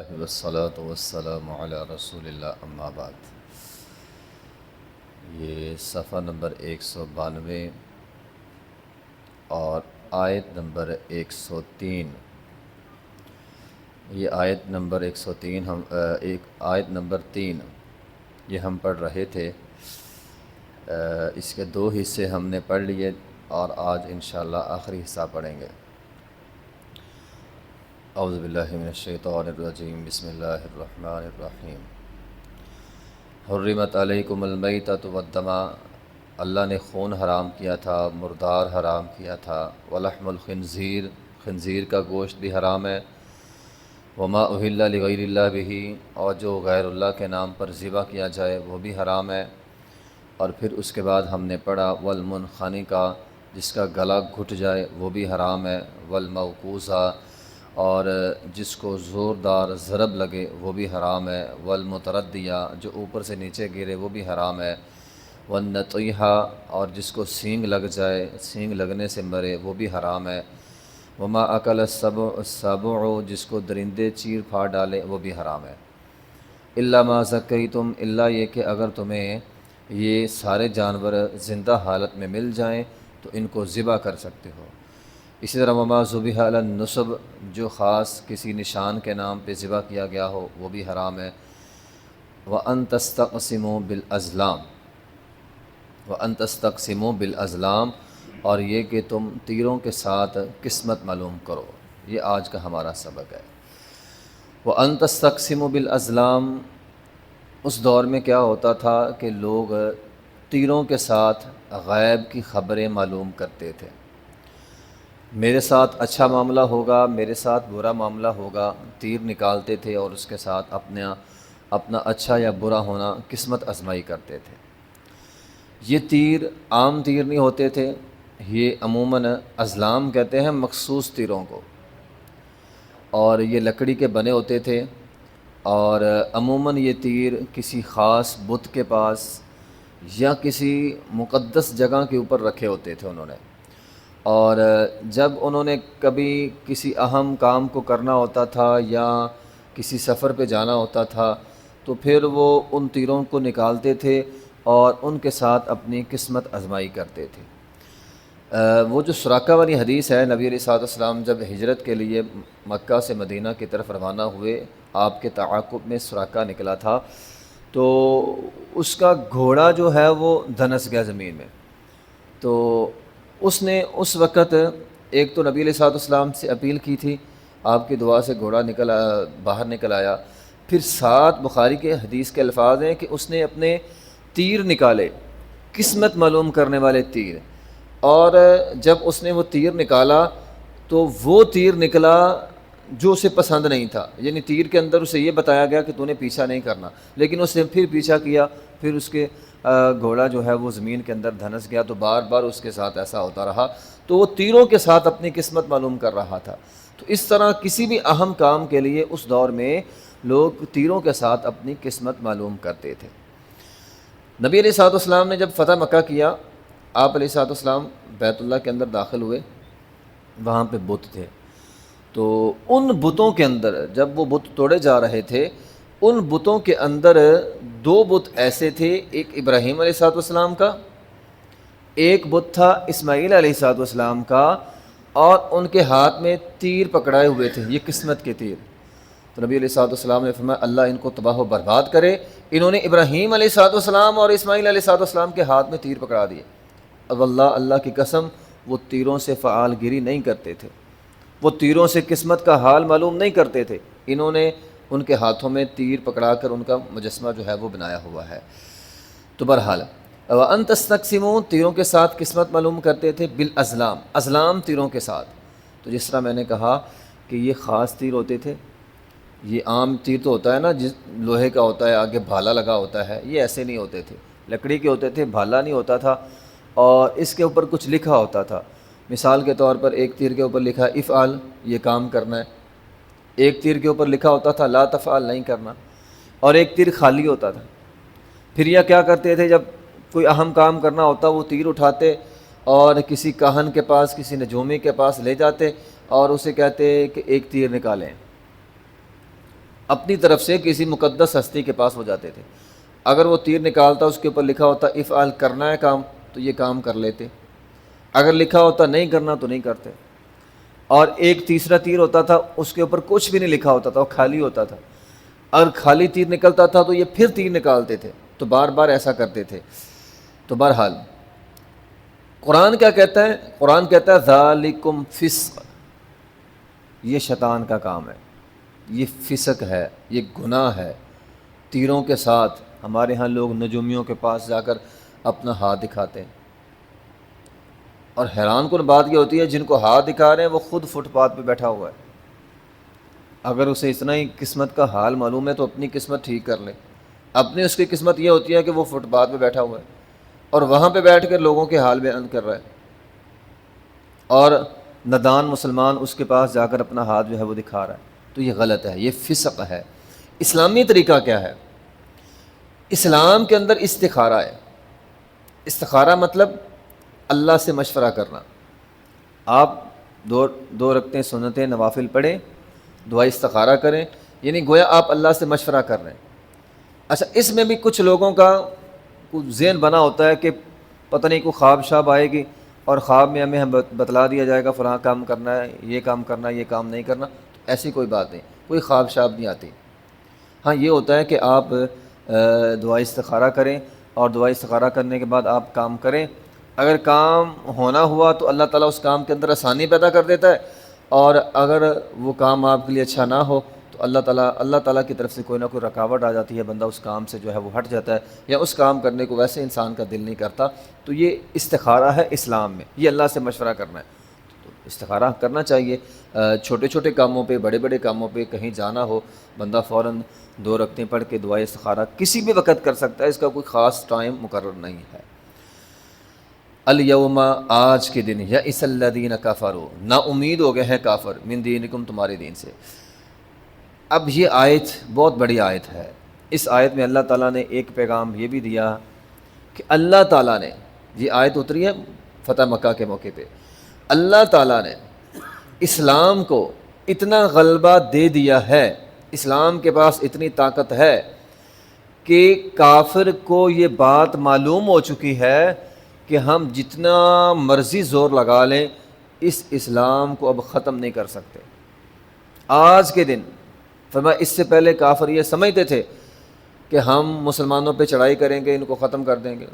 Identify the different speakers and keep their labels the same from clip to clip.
Speaker 1: والصلاة والسلام علی رسول اللہ اما بعد۔ یہ صفحہ نمبر 192 اور آیت نمبر 103۔ یہ آیت نمبر 103 آیت نمبر 3 یہ ہم پڑھ رہے تھے۔ اس کے 2 حصے ہم نے پڑھ لیے اور آج انشاءاللہ آخری حصہ پڑھیں گے۔ اعوذ باللہ من الشیطان الرجیم، بسم اللہ الرحمن الرحیم۔ حرمت علیکم المیتۃ والدم، اللہ نے خون حرام کیا تھا، مردار حرام کیا تھا، ولحم الخنزیر، خنزیر کا گوشت بھی حرام ہے، وما اہل لغیر اللہ بہ، اور جو غیر اللہ کے نام پر ذبح کیا جائے وہ بھی حرام ہے۔ اور پھر اس کے بعد ہم نے پڑھا والمنخنقہ، جس کا گلا گھٹ جائے وہ بھی حرام ہے، والموقوذہ، اور جس کو زوردار ضرب لگے وہ بھی حرام ہے، والمتردیہ، جو اوپر سے نیچے گرے وہ بھی حرام ہے، والنطیحہ، اور جس کو سینگ لگ جائے، سینگ لگنے سے مرے وہ بھی حرام ہے، وما اکل السبع، جس کو درندے چیر پھاڑ ڈالے وہ بھی حرام ہے، الا ما ذکیتم، الا یہ کہ اگر تمہیں یہ سارے جانور زندہ حالت میں مل جائیں تو ان کو ذبح کر سکتے ہو۔ اسی طرح وما ذبح علی النصب، جو خاص کسی نشان کے نام پہ ذبح کیا گیا ہو وہ بھی حرام ہے، وَأَن تَسْتَقْسِمُوا بِالْأَزْلَامِ، وَأَن تَسْتَقْسِمُوا بِالْأَزْلَامِ، اور یہ کہ تم تیروں کے ساتھ قسمت معلوم کرو۔ یہ آج کا ہمارا سبق ہے۔ وَأَن تَسْتَقْسِمُوا بِالْأَزْلَامِ، اس دور میں کیا ہوتا تھا کہ لوگ تیروں کے ساتھ غیب کی خبریں معلوم کرتے تھے۔ میرے ساتھ اچھا معاملہ ہوگا، میرے ساتھ برا معاملہ ہوگا، تیر نکالتے تھے اور اس کے ساتھ اپنا اچھا یا برا ہونا قسمت آزمائی کرتے تھے۔ یہ تیر عام تیر نہیں ہوتے تھے، یہ عموماً ازلام کہتے ہیں مخصوص تیروں کو، اور یہ لکڑی کے بنے ہوتے تھے، اور عموماً یہ تیر کسی خاص بت کے پاس یا کسی مقدس جگہ کے اوپر رکھے ہوتے تھے انہوں نے، اور جب انہوں نے کبھی کسی اہم کام کو کرنا ہوتا تھا یا کسی سفر پہ جانا ہوتا تھا تو پھر وہ ان تیروں کو نکالتے تھے اور ان کے ساتھ اپنی قسمت آزمائی کرتے تھے۔ وہ جو سراقہ والی حدیث ہے، نبی علیہ الصلوۃ والسلام جب ہجرت کے لیے مکہ سے مدینہ کی طرف روانہ ہوئے، آپ کے تعاقب میں سراقہ نکلا تھا، تو اس کا گھوڑا جو ہے وہ دھنس گیا زمین میں۔ تو اس نے اس وقت ایک تو نبی علیہ الصلوۃ والسلام سے اپیل کی تھی، آپ کی دعا سے گھوڑا باہر نکل آیا، پھر ساتھ بخاری کے حدیث کے الفاظ ہیں کہ اس نے اپنے تیر نکالے، قسمت معلوم کرنے والے تیر، اور جب اس نے وہ تیر نکالا تو وہ تیر نکلا جو اسے پسند نہیں تھا، یعنی تیر کے اندر اسے یہ بتایا گیا کہ تو نے پیچھا نہیں کرنا، لیکن اس نے پھر پیچھا کیا، پھر اس کے گھوڑا جو ہے وہ زمین کے اندر دھنس گیا، تو بار بار اس کے ساتھ ایسا ہوتا رہا، تو وہ تیروں کے ساتھ اپنی قسمت معلوم کر رہا تھا۔ تو اس طرح کسی بھی اہم کام کے لیے اس دور میں لوگ تیروں کے ساتھ اپنی قسمت معلوم کرتے تھے۔ نبی علیہ الصلوۃ والسلام نے جب فتح مکہ کیا، آپ علیہ الصلوۃ والسلام بیت اللہ کے اندر داخل ہوئے، وہاں پہ بت تھے، تو ان بتوں کے اندر جب وہ بت توڑے جا رہے تھے، ان بتوں کے اندر 2 بت ایسے تھے، ایک ابراہیم علیہ الصلوۃ والسلام کا، ایک بت تھا اسماعیل علیہ الصلوۃ والسلام کا، اور ان کے ہاتھ میں تیر پکڑائے ہوئے تھے، یہ قسمت کے تیر۔ تو نبی علیہ الصلوۃ والسلام نے فرمایا اللہ ان کو تباہ و برباد کرے، انہوں نے ابراہیم علیہ الصلوۃ والسلام اور اسماعیل علیہ الصلوۃ والسلام کے ہاتھ میں تیر پکڑا دیے۔ اب اللہ کی قسم وہ تیروں سے فعال گیری نہیں کرتے تھے، وہ تیروں سے قسمت کا حال معلوم نہیں کرتے تھے، انہوں نے ان کے ہاتھوں میں تیر پکڑا کر ان کا مجسمہ جو ہے وہ بنایا ہوا ہے۔ تو بہرحال وَأَن تَسْتَقْسِمُوا، تیروں کے ساتھ قسمت معلوم کرتے تھے، بالازلام، ازلام تیروں کے ساتھ۔ تو جس طرح میں نے کہا کہ یہ خاص تیر ہوتے تھے، یہ عام تیر تو ہوتا ہے نا جس لوہے کا ہوتا ہے، آگے بھالا لگا ہوتا ہے، یہ ایسے نہیں ہوتے تھے، لکڑی کے ہوتے تھے، بھالا نہیں ہوتا تھا، اور اس کے اوپر کچھ لکھا ہوتا تھا۔ مثال کے طور پر ایک تیر کے اوپر لکھا افعل، یہ کام کرنا ہے، ایک تیر کے اوپر لکھا ہوتا تھا لا تفعل، نہیں کرنا، اور ایک تیر خالی ہوتا تھا۔ پھر یہ کیا کرتے تھے، جب کوئی اہم کام کرنا ہوتا وہ تیر اٹھاتے اور کسی کاہن کے پاس، کسی نجومی کے پاس لے جاتے اور اسے کہتے کہ ایک تیر نکالیں، اپنی طرف سے کسی مقدس ہستی کے پاس وہ جاتے تھے. اگر وہ تیر نکالتا اس کے اوپر لکھا ہوتا افعل کرنا ہے کام تو یہ کام کر لیتے، اگر لکھا ہوتا نہیں کرنا تو نہیں کرتے. اور ایک تیسرا تیر ہوتا تھا اس کے اوپر کچھ بھی نہیں لکھا ہوتا تھا، وہ خالی ہوتا تھا. اگر خالی تیر نکلتا تھا تو یہ پھر تیر نکالتے تھے، تو بار بار ایسا کرتے تھے. تو بہرحال قرآن کیا کہتا ہے؟ قرآن کہتا ہے ذالکم فسق، یہ شیطان کا کام ہے، یہ فسق ہے، یہ گناہ ہے. تیروں کے ساتھ ہمارے ہاں لوگ نجومیوں کے پاس جا کر اپنا ہاتھ دکھاتے ہیں، اور حیران کن بات یہ ہوتی ہے جن کو ہاتھ دکھا رہے ہیں وہ خود فٹ پاتھ پہ بیٹھا ہوا ہے. اگر اسے اتنا ہی قسمت کا حال معلوم ہے تو اپنی قسمت ٹھیک کر لے. اپنی اس کی قسمت یہ ہوتی ہے کہ وہ فٹ پاتھ پہ بیٹھا ہوا ہے اور وہاں پہ بیٹھ کر لوگوں کے حال بیان کر رہا ہے، اور نادان مسلمان اس کے پاس جا کر اپنا ہاتھ جو ہے وہ دکھا رہا ہے. تو یہ غلط ہے، یہ فسق ہے. اسلامی طریقہ کیا ہے؟ اسلام کے اندر استخارہ ہے. استخارہ مطلب اللہ سے مشورہ کرنا. آپ دو رکعتیں سنتیں نوافل پڑھیں، دعا استخارہ کریں، یعنی گویا آپ اللہ سے مشورہ کر رہے ہیں. اچھا، اس میں بھی کچھ لوگوں کا ذہن بنا ہوتا ہے کہ پتہ نہیں کوئی خواب شاب آئے گی اور خواب میں ہمیں بتلا دیا جائے گا فلاں کام کرنا ہے، یہ کام کرنا ہے، یہ کام نہیں کرنا. ایسی کوئی بات نہیں، کوئی خواب شاب نہیں آتی. ہاں یہ ہوتا ہے کہ آپ دعا استخارہ کریں اور دعا استخارہ کرنے کے بعد آپ کام کریں. اگر کام ہونا ہوا تو اللہ تعالیٰ اس کام کے اندر آسانی پیدا کر دیتا ہے، اور اگر وہ کام آپ کے لیے اچھا نہ ہو تو اللہ تعالیٰ کی طرف سے کوئی نہ کوئی رکاوٹ آ جاتی ہے، بندہ اس کام سے جو ہے وہ ہٹ جاتا ہے، یا اس کام کرنے کو ویسے انسان کا دل نہیں کرتا. تو یہ استخارہ ہے اسلام میں، یہ اللہ سے مشورہ کرنا ہے. تو استخارہ کرنا چاہیے چھوٹے چھوٹے کاموں پہ، بڑے بڑے کاموں پہ. کہیں جانا ہو بندہ فوراً 2 رکعتیں پڑھ کے دعائے استخارہ کسی بھی وقت کر سکتا ہے، اس کا کوئی خاص ٹائم مقرر نہیں ہے. الیوم، آج کے دن، یئس الذین کفروا، نا امید ہو گئے ہیں کافر، من دینکم، تمہارے دین سے. اب یہ آیت بہت بڑی آیت ہے. اس آیت میں اللہ تعالیٰ نے ایک پیغام یہ بھی دیا کہ اللہ تعالیٰ نے، یہ آیت اتری ہے فتح مکہ کے موقع پہ، اللہ تعالیٰ نے اسلام کو اتنا غلبہ دے دیا ہے، اسلام کے پاس اتنی طاقت ہے کہ کافر کو یہ بات معلوم ہو چکی ہے کہ ہم جتنا مرضی زور لگا لیں اس اسلام کو اب ختم نہیں کر سکتے. آج کے دن فرمایا، اس سے پہلے کافر یہ سمجھتے تھے کہ ہم مسلمانوں پہ چڑھائی کریں گے، ان کو ختم کر دیں گے.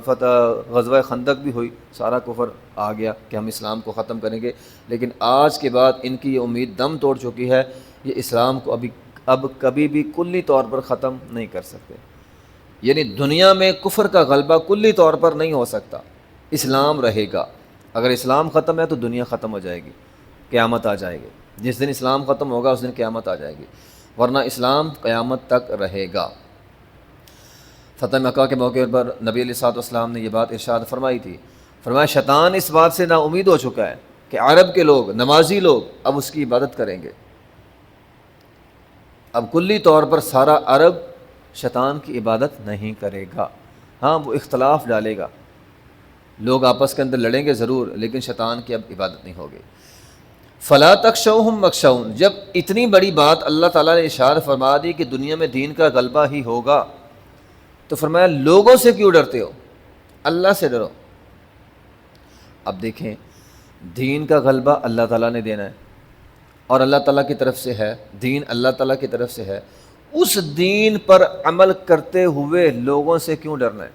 Speaker 1: فتح غزوہ خندق بھی ہوئی، سارا کفر آ گیا کہ ہم اسلام کو ختم کریں گے. لیکن آج کے بعد ان کی یہ امید دم توڑ چکی ہے، یہ اسلام کو اب کبھی بھی کلی طور پر ختم نہیں کر سکتے. یعنی دنیا میں کفر کا غلبہ کلی طور پر نہیں ہو سکتا، اسلام رہے گا. اگر اسلام ختم ہے تو دنیا ختم ہو جائے گی، قیامت آ جائے گی. جس دن اسلام ختم ہوگا اس دن قیامت آ جائے گی، ورنہ اسلام قیامت تک رہے گا. فتح مکہ کے موقع پر نبی علیہ الصلوۃ والسلام نے یہ بات ارشاد فرمائی تھی. فرمایا، شیطان اس بات سے نا امید ہو چکا ہے کہ عرب کے لوگ، نمازی لوگ اب اس کی عبادت کریں گے. اب کلی طور پر سارا عرب شیطان کی عبادت نہیں کرے گا. ہاں وہ اختلاف ڈالے گا، لوگ آپس کے اندر لڑیں گے ضرور، لیکن شیطان کی اب عبادت نہیں ہوگی. فلا تخشوہم واخشون، جب اتنی بڑی بات اللہ تعالیٰ نے ارشاد فرما دی کہ دنیا میں دین کا غلبہ ہی ہوگا، تو فرمایا لوگوں سے کیوں ڈرتے ہو، اللہ سے ڈرو. اب دیکھیں، دین کا غلبہ اللہ تعالیٰ نے دینا ہے اور اللہ تعالیٰ کی طرف سے ہے، دین اللہ تعالیٰ کی طرف سے ہے. اس دین پر عمل کرتے ہوئے لوگوں سے کیوں ڈرنا ہے؟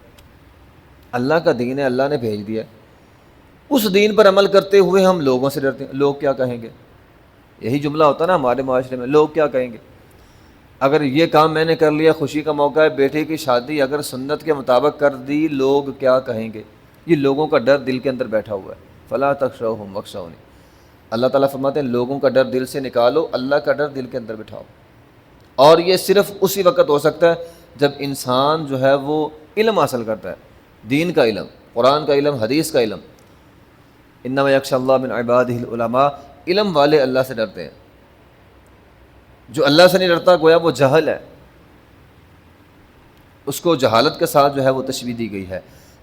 Speaker 1: اللہ کا دین ہے، اللہ نے بھیج دیا ہے. اس دین پر عمل کرتے ہوئے ہم لوگوں سے ڈرتے ہیں، لوگ کیا کہیں گے. یہی جملہ ہوتا ہے نا ہمارے معاشرے میں، لوگ کیا کہیں گے. اگر یہ کام میں نے کر لیا، خوشی کا موقع ہے، بیٹے کی شادی اگر سنت کے مطابق کر دی، لوگ کیا کہیں گے. یہ لوگوں کا ڈر دل کے اندر بیٹھا ہوا ہے. فلا تخشوہم واخشونی، اللہ تعالیٰ فرماتے ہیں لوگوں کا ڈر دل سے نکالو، اللہ کا ڈر دل کے اندر بٹھاؤ. اور یہ صرف اسی وقت ہو سکتا ہے جب انسان جو ہے وہ علم حاصل کرتا ہے، دین کا علم، قرآن کا علم، حدیث کا علم. انما یخشی اللہ من عبادہ العلماء، علم والے اللہ سے ڈرتے ہیں. جو اللہ سے نہیں ڈرتا گویا وہ جہل ہے، اس کو جہالت کے ساتھ جو ہے وہ تشبیہ دی گئی ہے.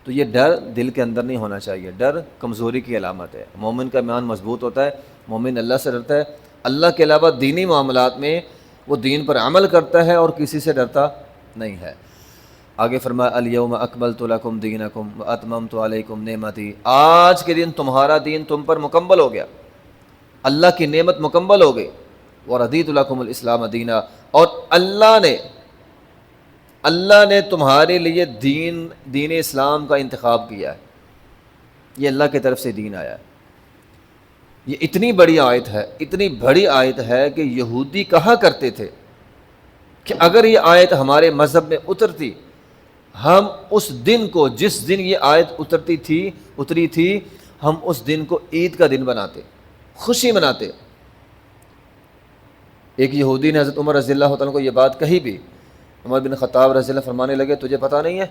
Speaker 1: تو یہ ڈر دل کے اندر نہیں ہونا چاہیے، ڈر کمزوری کی علامت ہے. مومن کا ایمان مضبوط ہوتا ہے، مومن اللہ سے ڈرتا ہے. اللہ کے علاوہ دینی معاملات میں وہ دین پر عمل کرتا ہے اور کسی سے ڈرتا نہیں ہے۔ آگے فرمایا الیوم اکملت لکم دینکم واتممت علیکم نعمتی، آج کے دن تمہارا دین تم پر مکمل ہو گیا، اللہ کی نعمت مکمل ہو گئی۔ وردیت لکم الاسلام دینا، اور اللہ نے تمہارے لیے دین اسلام کا انتخاب کیا ہے، یہ اللہ کی طرف سے دین آیا ہے۔ یہ اتنی بڑی آیت ہے، اتنی بڑی آیت ہے کہ یہودی کہا کرتے تھے کہ اگر یہ آیت ہمارے مذہب میں اترتی، ہم اس دن کو، جس دن یہ آیت اتری تھی، ہم اس دن کو عید کا دن بناتے، خوشی مناتے۔ ایک یہودی نے حضرت عمر رضی اللہ تعالیٰ کو یہ بات کہی بھی، عمر بن خطاب رضی اللہ فرمانے لگے تجھے پتہ نہیں ہے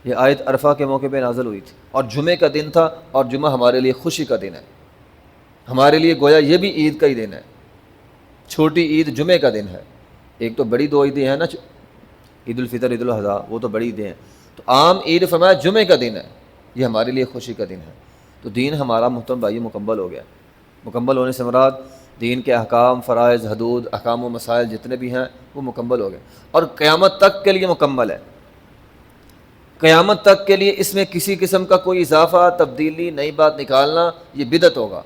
Speaker 1: یہ آیت عرفہ کے موقع پہ نازل ہوئی تھی اور جمعے کا دن تھا، اور جمعہ ہمارے لیے خوشی کا دن ہے، ہمارے لیے گویا یہ بھی عید کا ہی دن ہے، چھوٹی عید جمعے کا دن ہے۔ ایک تو بڑی دو عیدیں ہیں نا، عید الفطر عید الاضحیٰ، وہ تو بڑی عیدیں ہیں، تو عام عید فرمایا جمعے کا دن ہے، یہ ہمارے لیے خوشی کا دن ہے۔ تو دین ہمارا محترم بھائی مکمل ہو گیا۔ مکمل ہونے سے مراد دین کے احکام، فرائض، حدود، احکام و مسائل جتنے بھی ہیں وہ مکمل ہو گئے، اور قیامت تک کے لیے مکمل ہے۔ قیامت تک کے لیے اس میں کسی قسم کا کوئی اضافہ، تبدیلی، نئی بات نکالنا، یہ بدعت ہوگا۔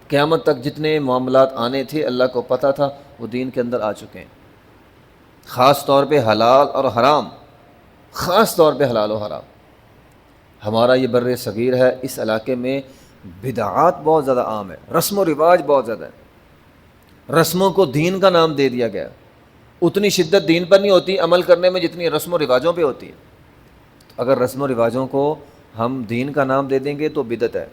Speaker 1: قیامت تک جتنے معاملات آنے تھے اللہ کو پتہ تھا، وہ دین کے اندر آ چکے ہیں، خاص طور پہ حلال اور حرام، خاص طور پہ حلال و حرام۔ ہمارا یہ بر صغیر ہے، اس علاقے میں بدعات بہت زیادہ عام ہے، رسم و رواج بہت زیادہ ہے، رسموں کو دین کا نام دے دیا گیا۔ اتنی شدت دین پر نہیں ہوتی عمل کرنے میں جتنی رسم و رواجوں پہ ہوتی ہے۔ اگر رسم و رواجوں کو ہم دین کا نام دے دیں گے تو بدعت ہے،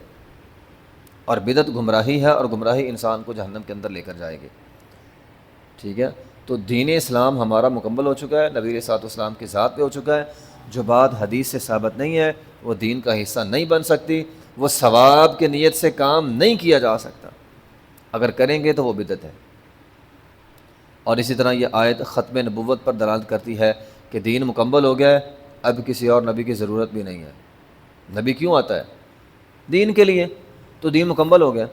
Speaker 1: اور بدعت گمراہی ہے، اور گمراہی انسان کو جہنم کے اندر لے کر جائے گی۔ ٹھیک ہے، تو دین اسلام ہمارا مکمل ہو چکا ہے، نبی علیہ الصلوۃ والسلام کی ذات پہ ہو چکا ہے۔ جو بات حدیث سے ثابت نہیں ہے وہ دین کا حصہ نہیں بن سکتی، وہ ثواب کی نیت سے کام نہیں کیا جا سکتا، اگر کریں گے تو وہ بدعت ہے۔ اور اسی طرح یہ آیت ختم نبوت پر دلالت کرتی ہے کہ دین مکمل ہو گیا ہے، اب کسی اور نبی کی ضرورت بھی نہیں ہے۔ نبی کیوں آتا ہے؟ دین کے لیے، تو دین مکمل ہو گیا،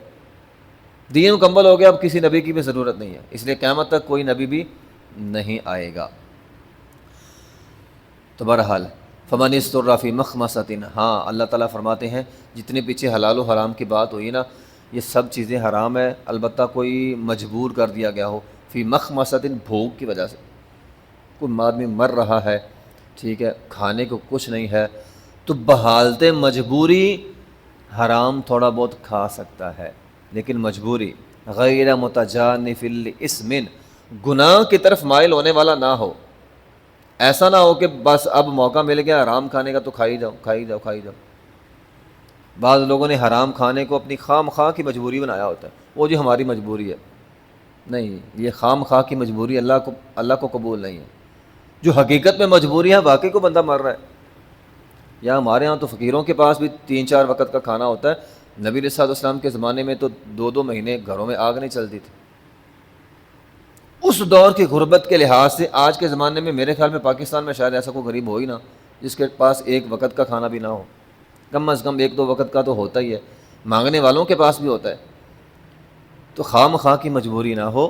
Speaker 1: دین مکمل ہو گیا، اب کسی نبی کی بھی ضرورت نہیں ہے، اس لیے قیامت تک کوئی نبی بھی نہیں آئے گا۔ تو بہرحال فمن اضطر فی مخمصۃ، ہاں اللہ تعالیٰ فرماتے ہیں جتنے پیچھے حلال و حرام کی بات ہوئی نا، یہ سب چیزیں حرام ہے، البتہ کوئی مجبور کر دیا گیا ہو، فی مخمصۃ، بھوک کی وجہ سے، کوئی آدمی مر رہا ہے، ٹھیک ہے، کھانے کو کچھ نہیں ہے، تو بحالت مجبوری حرام تھوڑا بہت کھا سکتا ہے، لیکن مجبوری، غیر متجانف لاسم، گناہ کی طرف مائل ہونے والا نہ ہو۔ ایسا نہ ہو کہ بس اب موقع مل گیا حرام کھانے کا تو کھائی جاؤ۔ بعض لوگوں نے حرام کھانے کو اپنی خام خواہ کی مجبوری بنایا ہوتا ہے، وہ جو ہماری مجبوری ہے، نہیں، یہ خام خواہ کی مجبوری اللہ کو قبول نہیں ہے۔ جو حقیقت میں مجبوری ہے، واقعی کو بندہ مر رہا ہے، یا ہمارے ہاں تو فقیروں کے پاس بھی 3-4 وقت کا کھانا ہوتا ہے۔ نبی علیہ الصلوۃ والسلام کے زمانے میں تو 2 مہینے گھروں میں آگ نہیں چلتی تھی۔ اس دور کی غربت کے لحاظ سے آج کے زمانے میں میرے خیال میں پاکستان میں شاید ایسا کوئی غریب ہو ہی نہ جس کے پاس 1 وقت کا کھانا بھی نہ ہو، کم از کم 1-2 وقت کا تو ہوتا ہی ہے، مانگنے والوں کے پاس بھی ہوتا ہے۔ تو خام خواہ کی مجبوری نہ ہو،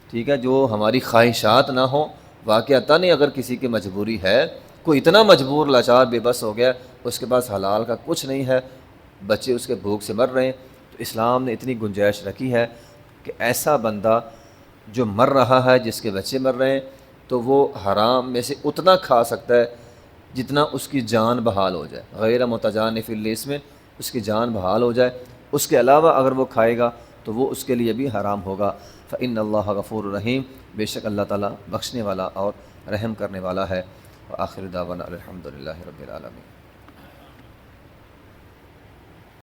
Speaker 1: ٹھیک ہے، جو ہماری خواہشات نہ ہوں، واقعتاً نہیں اگر کسی کی مجبوری ہے، کوئی اتنا مجبور لاچار بے بس ہو گیا، اس کے پاس حلال کا کچھ نہیں ہے، بچے اس کے بھوک سے مر رہے ہیں، تو اسلام نے اتنی گنجائش رکھی ہے کہ ایسا بندہ جو مر رہا ہے، جس کے بچے مر رہے ہیں، تو وہ حرام میں سے اتنا کھا سکتا ہے جتنا اس کی جان بحال ہو جائے، غیر متجانف لاسم، اس کی جان بحال ہو جائے، اس کے علاوہ اگر وہ کھائے گا تو وہ اس کے لیے بھی حرام ہوگا۔ فإن اللہ غفور رحیم، بے شک اللہ تعالیٰ بخشنے والا اور رحم کرنے والا ہے۔ وآخر دعوانا الحمد للہ رب العالمین۔